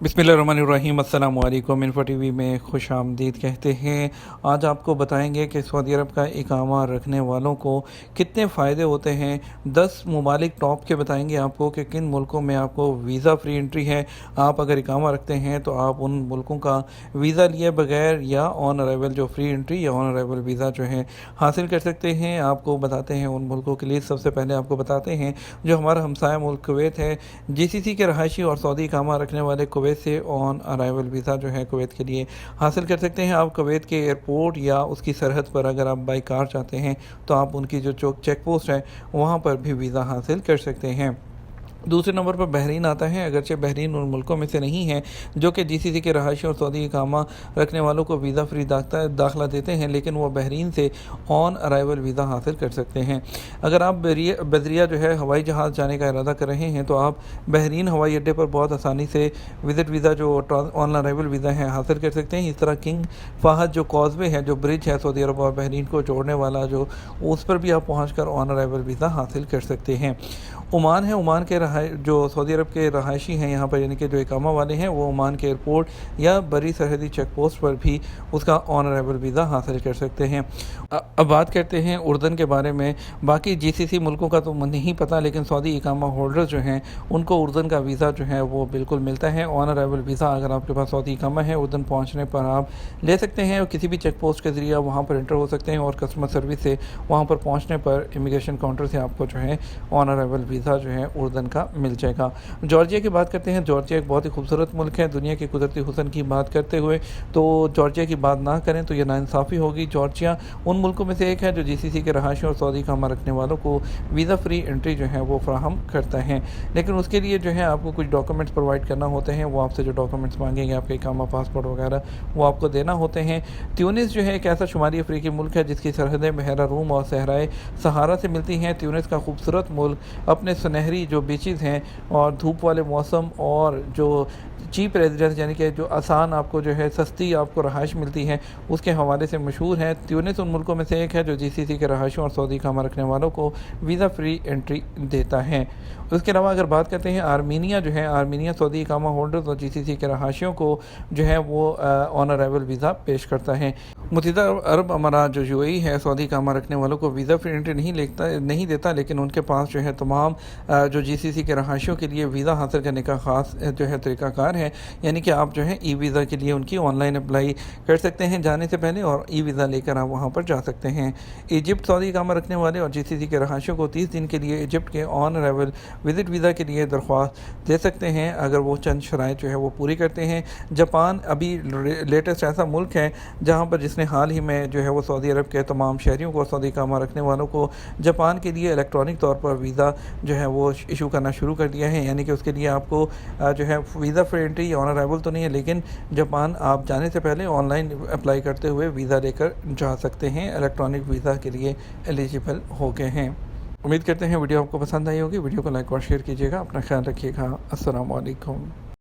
बिस्मिल्लाहिर्रहमानिर्रहीम। अस्सलाम वालेकुम। इन्फो टीवी में खुश आमदीद कहते हैं। आज आपको बताएंगे कि सऊदी अरब का इकामा रखने वालों को कितने फ़ायदे होते हैं। 10 ममालिक टॉप के बताएंगे आपको कि किन मुल्कों में आपको वीज़ा फ्री एंट्री है। आप अगर इकामा रखते हैं तो आप उन मुल्कों का वीज़ा लिए बगैर या ऑन अराइवल जो फ्री एंट्री या ऑन अराइवल वीज़ा जो है हासिल कर सकते हैं। आपको बताते हैं उन मुल्कों के लिए। सबसे पहले आपको बताते हैं जो हमारा हमसाया मुल्क कुवैत है, जीसीसी के रहायशी और सऊदी इकामा रखने वाले कुवैत से ऑन अराइवल वीज़ा जो है कुवैत के लिए हासिल कर सकते हैं। आप कुवैत के एयरपोर्ट या उसकी सरहद पर अगर आप बाई कार चाहते हैं तो आप उनकी जो चेक पोस्ट है वहाँ पर भी वीज़ा हासिल कर सकते हैं। दूसरे नंबर पर बहरीन आता है। अगरचे बहरीन उन मुल्कों में से नहीं है जो कि जीसीसी के रहायशी और सऊदी इकामा रखने वालों को वीज़ा फ्री दाखिला देते हैं, लेकिन वो बहरीन से ऑन अराइवल वीज़ा हासिल कर सकते हैं। अगर आप बदरिया जो है हवाई जहाज़ जाने का इरादा कर रहे हैं तो आप बहरीन हवाई अड्डे पर बहुत आसानी से विज़िट वीज़ा जो ऑन अराइवल वीज़ा है हासिल कर सकते हैं। इस तरह किंग फ़हद जो कॉजवे है, जो ब्रिज है सऊदी अरब और बहरीन को जोड़ने वाला, जो उस पर भी आप पहुँच कर ऑन अराइवल वीज़ा हासिल कर सकते हैं। ओमान है, ओमान के जो सऊदी अरब के रहायशी हैं यहाँ पर, यानी कि जो इकामा वाले हैं, वो ओमान के एयरपोर्ट या बरी सरहदी चेक पोस्ट पर भी उसका ऑन अराइवल वीज़ा हासिल कर सकते हैं। अब बात करते हैं उर्दन के बारे में। बाकी जीसीसी मुल्कों का तो नहीं पता, लेकिन सऊदी इकामा होल्डर्स जो हैं उनको उर्दन का वीज़ा जो है वो बिल्कुल मिलता है। ऑन अराइवल वीज़ा अगर आपके पास सऊदी इकामा है, उर्दन पहुँचने पर आप ले सकते हैं और किसी भी चेक पोस्ट के ज़रिए वहाँ पर एंटर हो सकते हैं और कस्टमर सर्विस से वहाँ पर पहुँचने पर इमिग्रेशन काउंटर से आपको जो है ऑन अराइवल वीज़ा जो है उर्दन का मिल जाएगा। जॉर्जिया की बात करते हैं। जॉर्जिया एक बहुत ही खूबसूरत मुल्क है। दुनिया के कुदरती हुस्न की बात करते हुए तो जॉर्जिया की बात ना करें तो यह नाइंसाफ़ी होगी। जॉर्जिया उन मुल्कों में से एक है जो जीसीसी के रहायशी और सऊदी इकामा रखने वालों को वीज़ा फ्री एंट्री जो है वो फराहम करता है, लेकिन उसके लिए जो है आपको कुछ डॉक्यूमेंट्स प्रोवाइड करना होते हैं। वो आपसे जो डॉक्यूमेंट्स मांगेंगे, आपके इकामा, पासपोर्ट वगैरह, वो आपको देना होते हैं। ट्यूनिस जो है एक ऐसा शुमाली अफ्रीकी मुल्क है जिसकी सरहदें बहरा रूम और सहराए सहारा से मिलती हैं। ट्यूनिस का खूबसूरत मुल्क अपने सुनहरी जो बीचेज़ हैं और धूप वाले मौसम और जो चीप रेजिडेंस, यानी कि जो आसान आपको जो है सस्ती आपको रहायश मिलती है, उसके हवाले से मशहूर है। ट्यूनिस उन मुल्कों में से एक है जो जीसीसी के रहायशों और सऊदी इकामा रखने वालों को वीज़ा फ्री एंट्री देता है। उसके अलावा अगर बात करते हैं आर्मीनिया जो है, आर्मीनिया सऊदी इकामा होल्डर्स और जीसीसी के रहायशियों को जो है वो ऑन अराइवल वीज़ा पेश करता है। मुत्तहिदा अरब अमारात जो यूएई है, सऊदी इकामा रखने वालों को वीज़ा फ्री एंट्री नहीं देता, लेकिन उनके पास जो है तमाम जो जीसीसी के रहायशियों के लिए वीज़ा हासिल करने का ख़ास जो है तरीक़ाकार है। यानी कि आप जो है ई वीज़ा के लिए उनकी ऑनलाइन अप्लाई कर सकते हैं जाने से पहले, और ई वीज़ा लेकर आप वहाँ पर जा सकते हैं। इजिप्ट सऊदी इकामा रखने वाले और जीसीसी के रहायशियों को 30 दिन के लिए इजिप्ट के ऑन अराइवल विज़िट वीज़ा के लिए दरख्वास्त दे सकते हैं अगर वो चंद शराइत जो है वो पूरी करते हैं। जापान अभी लेटेस्ट ऐसा मुल्क है जहाँ पर जिसने हाल ही में जो है वो सऊदी अरब के तमाम शहरियों को, सऊदी इकामा रखने वालों को जापान के लिए इलेक्ट्रॉनिक तौर पर वीज़ा जो है वो इशू करना शुरू कर दिया है। यानी कि उसके लिए आपको जो है visa free entry on arrival तो नहीं है, लेकिन जापान आप जाने से पहले ऑनलाइन अप्लाई करते हुए वीज़ा लेकर जा सकते हैं। इलेक्ट्रॉनिक वीज़ा के लिए एलिजिबल हो गए हैं। उम्मीद करते हैं वीडियो आपको पसंद आई होगी। वीडियो को लाइक और शेयर कीजिएगा। अपना ख्याल रखिएगा। अस्सलाम वालेकुम।